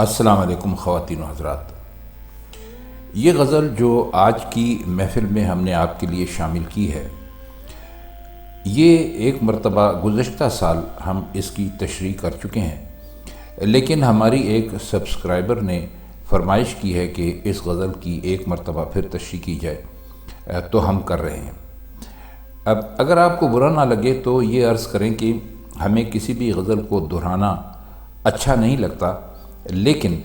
السلام علیکم خواتین و حضرات، یہ غزل جو آج کی محفل میں ہم نے آپ کے لیے شامل کی ہے، یہ ایک مرتبہ گزشتہ سال ہم اس کی تشریح کر چکے ہیں، لیکن ہماری ایک سبسکرائبر نے فرمائش کی ہے کہ اس غزل کی ایک مرتبہ پھر تشریح کی جائے، تو ہم کر رہے ہیں۔ اب اگر آپ کو برا نہ لگے تو یہ عرض کریں کہ ہمیں کسی بھی غزل کو دہرانا اچھا نہیں لگتا، لیکن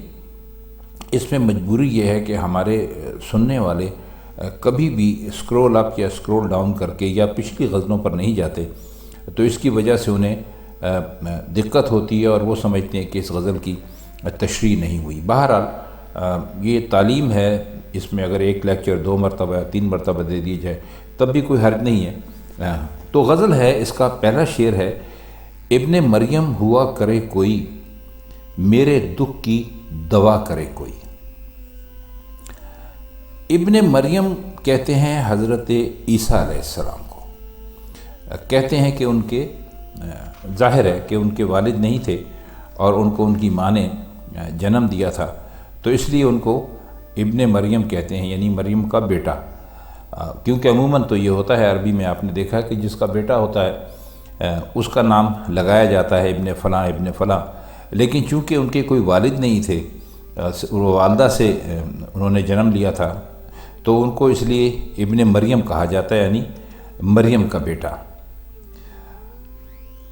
اس میں مجبوری یہ ہے کہ ہمارے سننے والے کبھی بھی اسکرول اپ یا اسکرول ڈاؤن کر کے یا پچھلی غزلوں پر نہیں جاتے، تو اس کی وجہ سے انہیں دقت ہوتی ہے اور وہ سمجھتے ہیں کہ اس غزل کی تشریح نہیں ہوئی۔ بہرحال یہ تعلیم ہے، اس میں اگر ایک لیکچر 2 مرتبہ یا 3 مرتبہ دے دی جائے تب بھی کوئی حرج نہیں ہے۔ تو غزل ہے، اس کا پہلا شعر ہے: ابن مریم ہوا کرے کوئی، میرے دکھ کی دوا کرے کوئی۔ ابن مریم کہتے ہیں حضرت عیسیٰ علیہ السلام کو، کہتے ہیں کہ ان کے ظاہر ہے کہ ان کے والد نہیں تھے اور ان کو ان کی ماں نے جنم دیا تھا، تو اس لیے ان کو ابن مریم کہتے ہیں، یعنی مریم کا بیٹا۔ کیونکہ عموماً تو یہ ہوتا ہے، عربی میں آپ نے دیکھا کہ جس کا بیٹا ہوتا ہے اس کا نام لگایا جاتا ہے ابن فلاں ابن فلاں، لیکن چونکہ ان کے کوئی والد نہیں تھے، والدہ سے انہوں نے جنم لیا تھا، تو ان کو اس لیے ابن مریم کہا جاتا ہے، یعنی مریم کا بیٹا۔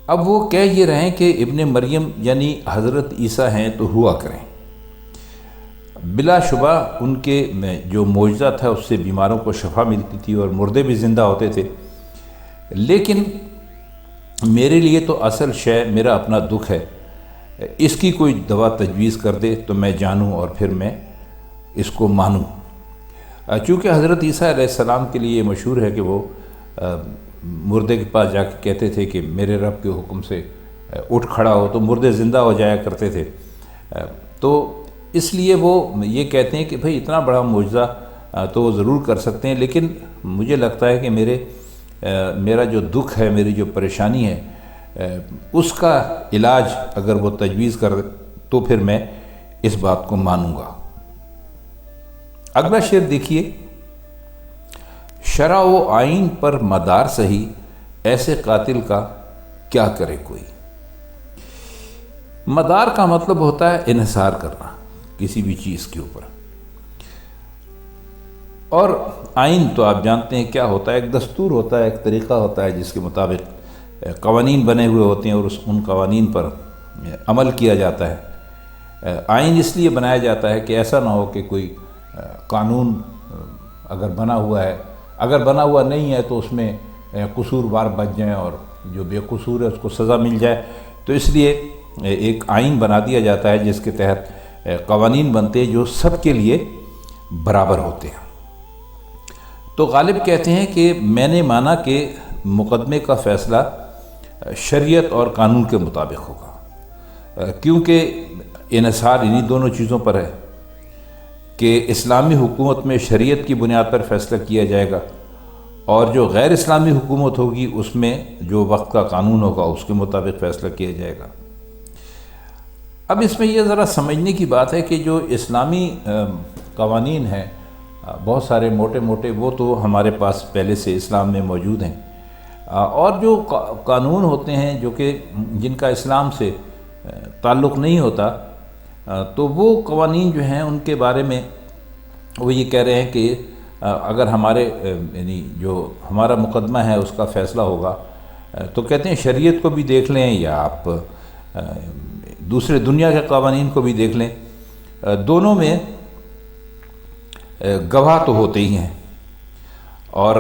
اب وہ کہہ یہ رہے ہیں کہ ابن مریم یعنی حضرت عیسیٰ ہیں تو ہوا کریں۔ بلا شبہ ان کے جو معجزہ تھا اس سے بیماروں کو شفا ملتی تھی اور مردے بھی زندہ ہوتے تھے، لیکن میرے لیے تو اصل شے میرا اپنا دکھ ہے، اس کی کوئی دوا تجویز کر دے تو میں جانوں اور پھر میں اس کو مانوں۔ چونکہ حضرت عیسیٰ علیہ السلام کے لیے یہ مشہور ہے کہ وہ مردے کے پاس جا کے کہتے تھے کہ میرے رب کے حکم سے اٹھ کھڑا ہو، تو مردے زندہ ہو جایا کرتے تھے۔ تو اس لیے وہ یہ کہتے ہیں کہ بھئی اتنا بڑا معجزہ تو وہ ضرور کر سکتے ہیں، لیکن مجھے لگتا ہے کہ میرا جو دکھ ہے، میری جو پریشانی ہے، اس کا علاج اگر وہ تجویز کر تو پھر میں اس بات کو مانوں گا۔ اگلا شعر دیکھیے: شرع و آئین پر مدار سہی، ایسے قاتل کا کیا کرے کوئی۔ مدار کا مطلب ہوتا ہے انحصار کرنا کسی بھی چیز کے اوپر، اور آئین تو آپ جانتے ہیں کیا ہوتا ہے، ایک دستور ہوتا ہے، ایک طریقہ ہوتا ہے جس کے مطابق قوانین بنے ہوئے ہوتے ہیں اور ان قوانین پر عمل کیا جاتا ہے۔ آئین اس لیے بنایا جاتا ہے کہ ایسا نہ ہو کہ کوئی قانون اگر بنا ہوا ہے، اگر بنا ہوا نہیں ہے تو اس میں قصوروار بچ جائیں اور جو بے قصور ہے اس کو سزا مل جائے، تو اس لیے ایک آئین بنا دیا جاتا ہے جس کے تحت قوانین بنتے ہیں جو سب کے لیے برابر ہوتے ہیں۔ تو غالب کہتے ہیں کہ میں نے مانا کہ مقدمے کا فیصلہ شریعت اور قانون کے مطابق ہوگا، کیونکہ انحصار انہی دونوں چیزوں پر ہے کہ اسلامی حکومت میں شریعت کی بنیاد پر فیصلہ کیا جائے گا، اور جو غیر اسلامی حکومت ہوگی اس میں جو وقت کا قانون ہوگا اس کے مطابق فیصلہ کیا جائے گا۔ اب اس میں یہ ذرا سمجھنے کی بات ہے کہ جو اسلامی قوانین ہیں بہت سارے موٹے موٹے، وہ تو ہمارے پاس پہلے سے اسلام میں موجود ہیں، اور جو قانون ہوتے ہیں جو کہ جن کا اسلام سے تعلق نہیں ہوتا، تو وہ قوانین جو ہیں ان کے بارے میں وہ یہ کہہ رہے ہیں کہ اگر ہمارے یعنی جو ہمارا مقدمہ ہے اس کا فیصلہ ہوگا، تو کہتے ہیں شریعت کو بھی دیکھ لیں یا آپ دوسرے دنیا کے قوانین کو بھی دیکھ لیں، دونوں میں گواہ تو ہوتے ہی ہیں، اور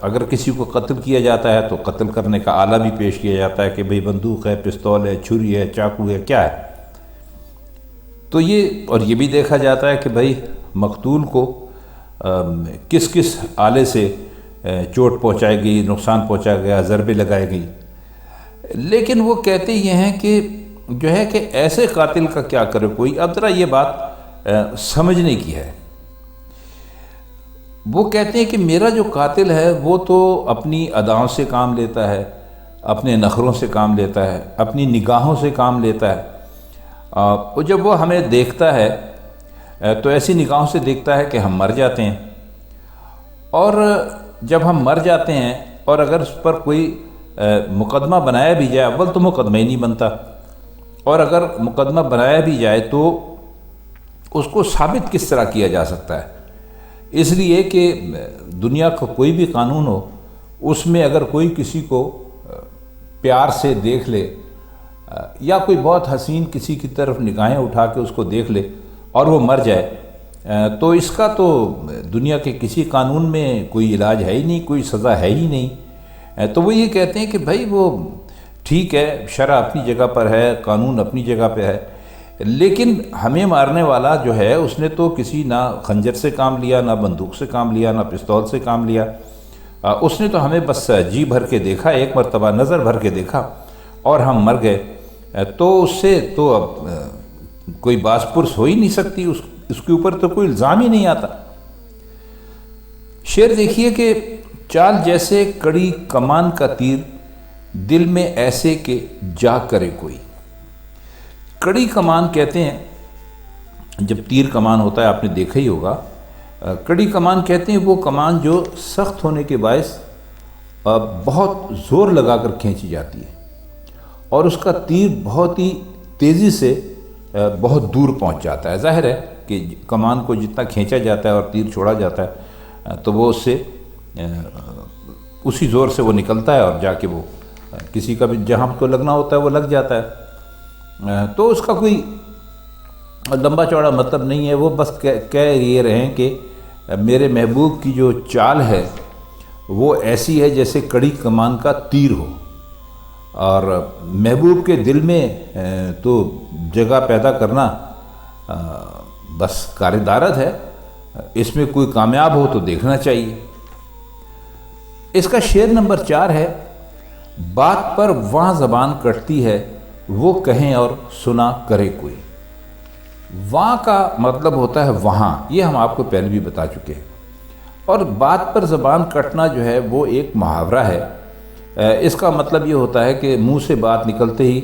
اگر کسی کو قتل کیا جاتا ہے تو قتل کرنے کا آلہ بھی پیش کیا جاتا ہے کہ بھئی بندوق ہے، پستول ہے، چھری ہے، چاقو ہے، کیا ہے۔ تو یہ بھی دیکھا جاتا ہے کہ بھئی مقتول کو کس کس آلے سے چوٹ پہنچائی گئی، نقصان پہنچایا گیا، ضربیں لگائی گئی، لیکن وہ کہتے یہ ہیں کہ جو ہے کہ ایسے قاتل کا کیا کرے کوئی۔ اب ذرا یہ بات سمجھنے کی ہے۔ وہ کہتے ہیں کہ میرا جو قاتل ہے وہ تو اپنی اداؤں سے کام لیتا ہے، اپنے نخروں سے کام لیتا ہے، اپنی نگاہوں سے کام لیتا ہے، اور جب وہ ہمیں دیکھتا ہے تو ایسی نگاہوں سے دیکھتا ہے کہ ہم مر جاتے ہیں، اور جب ہم مر جاتے ہیں اور اگر اس پر کوئی مقدمہ بنایا بھی جائے، اول تو مقدمہ ہی نہیں بنتا، اور اگر مقدمہ بنایا بھی جائے تو اس کو ثابت کس طرح کیا جا سکتا ہے؟ اس لیے کہ دنیا کا کوئی بھی قانون ہو، اس میں اگر کوئی کسی کو پیار سے دیکھ لے یا کوئی بہت حسین کسی کی طرف نگاہیں اٹھا کے اس کو دیکھ لے اور وہ مر جائے، تو اس کا تو دنیا کے کسی قانون میں کوئی علاج ہے ہی نہیں، کوئی سزا ہے ہی نہیں۔ تو وہ یہ کہتے ہیں کہ بھائی وہ ٹھیک ہے، شرع اپنی جگہ پر ہے، قانون اپنی جگہ پہ ہے، لیکن ہمیں مارنے والا جو ہے اس نے تو کسی نہ خنجر سے کام لیا، نہ بندوق سے کام لیا، نہ پستول سے کام لیا، اس نے تو ہمیں بس جی بھر کے دیکھا، ایک مرتبہ نظر بھر کے دیکھا اور ہم مر گئے، تو اس سے تو اب کوئی باز پرس ہو ہی نہیں سکتی، اس کے اوپر تو کوئی الزام ہی نہیں آتا۔ شعر دیکھیے کہ چال جیسے کڑی کمان کا تیر، دل میں ایسے کہ جا کرے کوئی۔ کڑی کمان کہتے ہیں، جب تیر کمان ہوتا ہے آپ نے دیکھا ہی ہوگا، کڑی کمان کہتے ہیں وہ کمان جو سخت ہونے کے باعث بہت زور لگا کر کھینچی جاتی ہے، اور اس کا تیر بہت ہی تیزی سے بہت دور پہنچ جاتا ہے۔ ظاہر ہے کہ کمان کو جتنا کھینچا جاتا ہے اور تیر چھوڑا جاتا ہے تو وہ اس سے اسی زور سے وہ نکلتا ہے اور جا کے وہ کسی کا بھی جہاں کو لگنا ہوتا ہے وہ لگ جاتا ہے۔ تو اس کا کوئی لمبا چوڑا مطلب نہیں ہے، وہ بس کہہ یہ رہے ہیں کہ میرے محبوب کی جو چال ہے وہ ایسی ہے جیسے کڑی کمان کا تیر ہو، اور محبوب کے دل میں تو جگہ پیدا کرنا بس کار دارد ہے، اس میں کوئی کامیاب ہو تو دیکھنا چاہیے۔ اس کا شعر نمبر 4 ہے، بات پر وہاں زبان کٹتی ہے، وہ کہیں اور سنا کرے کوئی۔ وہاں کا مطلب ہوتا ہے وہاں، یہ ہم آپ کو پہلے بھی بتا چکے ہیں، اور بات پر زبان کٹنا جو ہے وہ ایک محاورہ ہے۔ اس کا مطلب یہ ہوتا ہے کہ منہ سے بات نکلتے ہی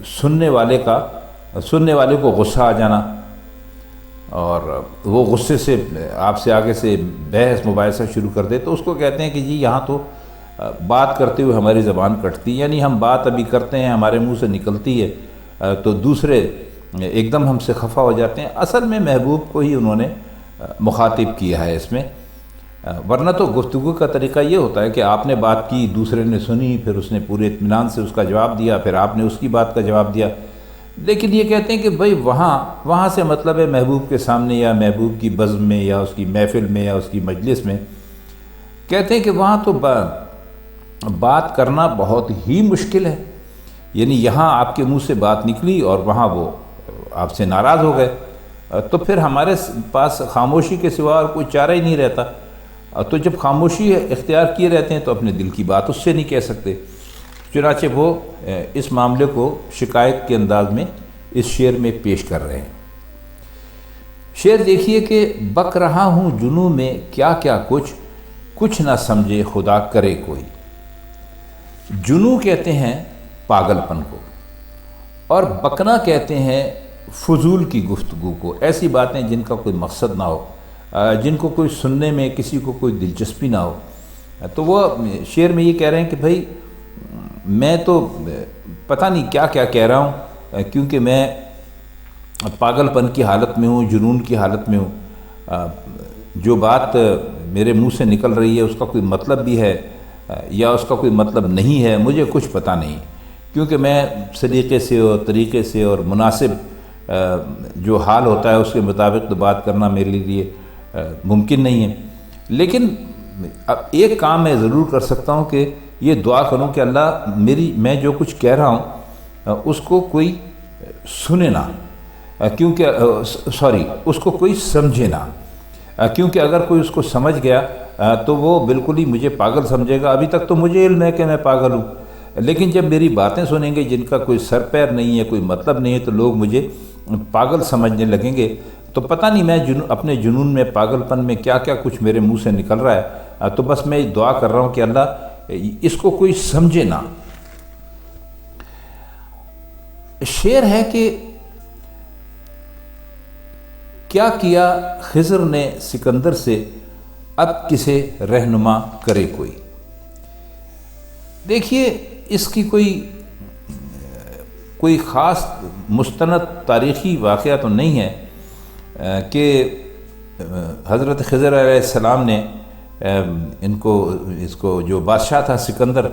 سننے والے کو غصہ آ جانا، اور وہ غصے سے آپ سے آگے سے بحث مباحثہ شروع کر دے، تو اس کو کہتے ہیں کہ جی یہاں تو بات کرتے ہوئے ہماری زبان کٹتی، یعنی ہم بات ابھی کرتے ہیں، ہمارے منہ سے نکلتی ہے تو دوسرے ایک دم ہم سے خفا ہو جاتے ہیں۔ اصل میں محبوب کو ہی انہوں نے مخاطب کیا ہے اس میں، ورنہ تو گفتگو کا طریقہ یہ ہوتا ہے کہ آپ نے بات کی، دوسرے نے سنی، پھر اس نے پورے اطمینان سے اس کا جواب دیا، پھر آپ نے اس کی بات کا جواب دیا۔ لیکن یہ کہتے ہیں کہ بھئی وہاں سے مطلب ہے محبوب کے سامنے یا محبوب کی بزم میں یا اس کی محفل میں یا اس کی مجلس میں، کہتے ہیں کہ وہاں تو بات کرنا بہت ہی مشکل ہے، یعنی یہاں آپ کے منہ سے بات نکلی اور وہاں وہ آپ سے ناراض ہو گئے، تو پھر ہمارے پاس خاموشی کے سوا اور کوئی چارہ ہی نہیں رہتا، تو جب خاموشی اختیار کیے رہتے ہیں تو اپنے دل کی بات اس سے نہیں کہہ سکتے۔ چنانچہ وہ اس معاملے کو شکایت کے انداز میں اس شعر میں پیش کر رہے ہیں۔ شعر دیکھیے کہ بک رہا ہوں جنوں میں کیا کیا کچھ نہ سمجھے خدا کرے کوئی۔ جنوں کہتے ہیں پاگل پن کو، اور بکنا کہتے ہیں فضول کی گفتگو کو، ایسی باتیں جن کا کوئی مقصد نہ ہو، جن کو کوئی سننے میں کسی کو کوئی دلچسپی نہ ہو۔ تو وہ شعر میں یہ کہہ رہے ہیں کہ بھائی میں تو پتہ نہیں کیا کیا کہہ رہا ہوں، کیونکہ میں پاگل پن کی حالت میں ہوں، جنون کی حالت میں ہوں، جو بات میرے منہ سے نکل رہی ہے اس کا کوئی مطلب بھی ہے یا اس کا کوئی مطلب نہیں ہے، مجھے کچھ پتہ نہیں، کیونکہ میں سلیقے سے اور طریقے سے اور مناسب جو حال ہوتا ہے اس کے مطابق تو بات کرنا میرے لیے ممکن نہیں ہے۔ لیکن اب ایک کام میں ضرور کر سکتا ہوں کہ یہ دعا کروں کہ اللہ میں جو کچھ کہہ رہا ہوں اس کو کوئی سنے نہ، اس کو کوئی سمجھے نہ، کیونکہ اگر کوئی اس کو سمجھ گیا تو وہ بالکل ہی مجھے پاگل سمجھے گا۔ ابھی تک تو مجھے علم ہے کہ میں پاگل ہوں، لیکن جب میری باتیں سنیں گے جن کا کوئی سر پیر نہیں ہے، کوئی مطلب نہیں ہے، تو لوگ مجھے پاگل سمجھنے لگیں گے۔ تو پتہ نہیں میں اپنے جنون میں، پاگل پن میں کیا کیا کچھ میرے منہ سے نکل رہا ہے، تو بس میں دعا کر رہا ہوں کہ اللہ اس کو کوئی سمجھے نہ۔ شعر ہے کہ کیا کیا خضر نے سکندر سے، اب کسے رہنما کرے کوئی۔ دیکھیے اس کی کوئی خاص مستند تاریخی واقعہ تو نہیں ہے کہ حضرت خضر علیہ السلام نے اس کو جو بادشاہ تھا سکندر،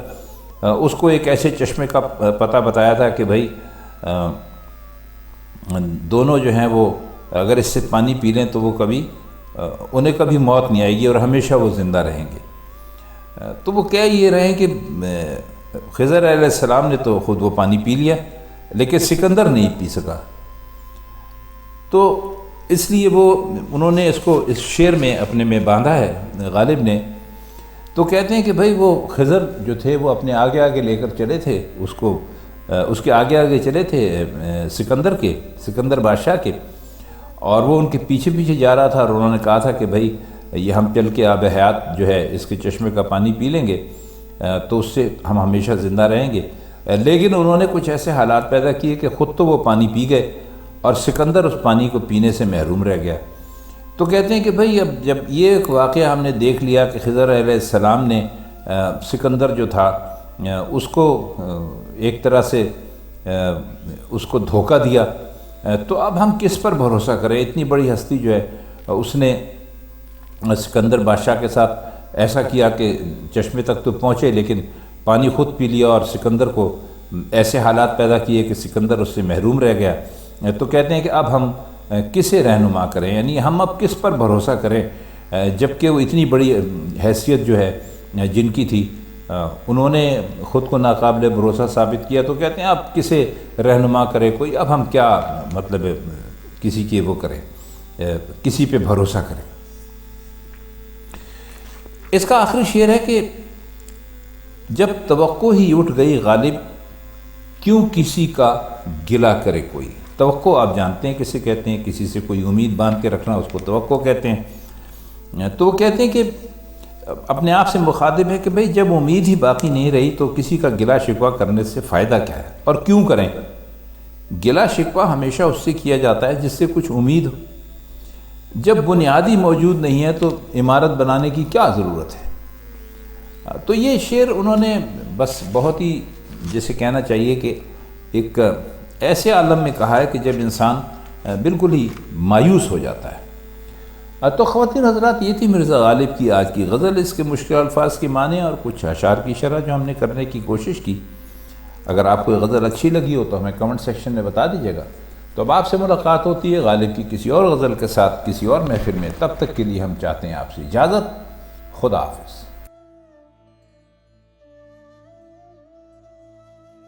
اس کو ایک ایسے چشمے کا پتہ بتایا تھا کہ بھائی دونوں جو ہیں وہ اگر اس سے پانی پی لیں تو وہ انہیں کبھی موت نہیں آئے گی اور ہمیشہ وہ زندہ رہیں گے۔ تو وہ کہہ یہ رہے ہیں کہ خضر علیہ السلام نے تو خود وہ پانی پی لیا لیکن سکندر نہیں پی سکا، تو اس لیے انہوں نے اس کو اس شعر میں اپنے میں باندھا ہے غالب نے۔ تو کہتے ہیں کہ بھائی وہ خضر جو تھے وہ اپنے آگے آگے لے کر چلے تھے، اس کے آگے آگے چلے تھے سکندر بادشاہ کے، اور وہ ان کے پیچھے پیچھے جا رہا تھا، اور انہوں نے کہا تھا کہ بھائی یہ ہم چل کے آب حیات جو ہے اس کے چشمے کا پانی پی لیں گے تو اس سے ہم ہمیشہ زندہ رہیں گے، لیکن انہوں نے کچھ ایسے حالات پیدا کیے کہ خود تو وہ پانی پی گئے اور سکندر اس پانی کو پینے سے محروم رہ گیا۔ تو کہتے ہیں کہ بھئی اب جب یہ ایک واقعہ ہم نے دیکھ لیا کہ خضر علیہ السلام نے سکندر جو تھا اس کو ایک طرح سے اس کو دھوکہ دیا، تو اب ہم کس پر بھروسہ کریں؟ اتنی بڑی ہستی جو ہے اس نے سکندر بادشاہ کے ساتھ ایسا کیا کہ چشمے تک تو پہنچے لیکن پانی خود پی لیا، اور سکندر کو ایسے حالات پیدا کیے کہ سکندر اس سے محروم رہ گیا۔ تو کہتے ہیں کہ اب ہم کسے رہنما کریں، یعنی ہم اب کس پر بھروسہ کریں، جبکہ وہ اتنی بڑی حیثیت جو ہے جن کی تھی انہوں نے خود کو ناقابل بھروسہ ثابت کیا۔ تو کہتے ہیں اب کسے رہنما کرے کوئی، اب ہم کیا مطلب کسی کے وہ کریں، کسی پہ بھروسہ کریں۔ اس کا آخری شعر ہے کہ جب توقع ہی اٹھ گئی غالب، کیوں کسی کا گلہ کرے کوئی۔ توقع آپ جانتے ہیں کسے کہتے ہیں، کسی سے کوئی امید باندھ کے رکھنا، اس کو توقع کہتے ہیں۔ تو وہ کہتے ہیں کہ اپنے آپ سے مخاطب ہے کہ بھئی جب امید ہی باقی نہیں رہی تو کسی کا گلہ شکوہ کرنے سے فائدہ کیا ہے، اور کیوں کریں؟ گلہ شکوہ ہمیشہ اس سے کیا جاتا ہے جس سے کچھ امید ہو۔ جب بنیادی موجود نہیں ہے تو عمارت بنانے کی کیا ضرورت ہے؟ تو یہ شعر انہوں نے بس بہت ہی جیسے کہنا چاہیے کہ ایک ایسے عالم میں کہا ہے کہ جب انسان بالکل ہی مایوس ہو جاتا ہے۔ تو خواتین حضرات، یہ تھی مرزا غالب کی آج کی غزل، اس کے مشکل الفاظ کے معنی اور کچھ اشعار کی شرح جو ہم نے کرنے کی کوشش کی۔ اگر آپ کو غزل اچھی لگی ہو تو ہمیں کمنٹ سیکشن میں بتا دیجیے گا۔ تو اب آپ سے ملاقات ہوتی ہے غالب کی کسی اور غزل کے ساتھ کسی اور محفل میں، تب تک کے لیے ہم چاہتے ہیں آپ سے اجازت۔ خدا حافظ۔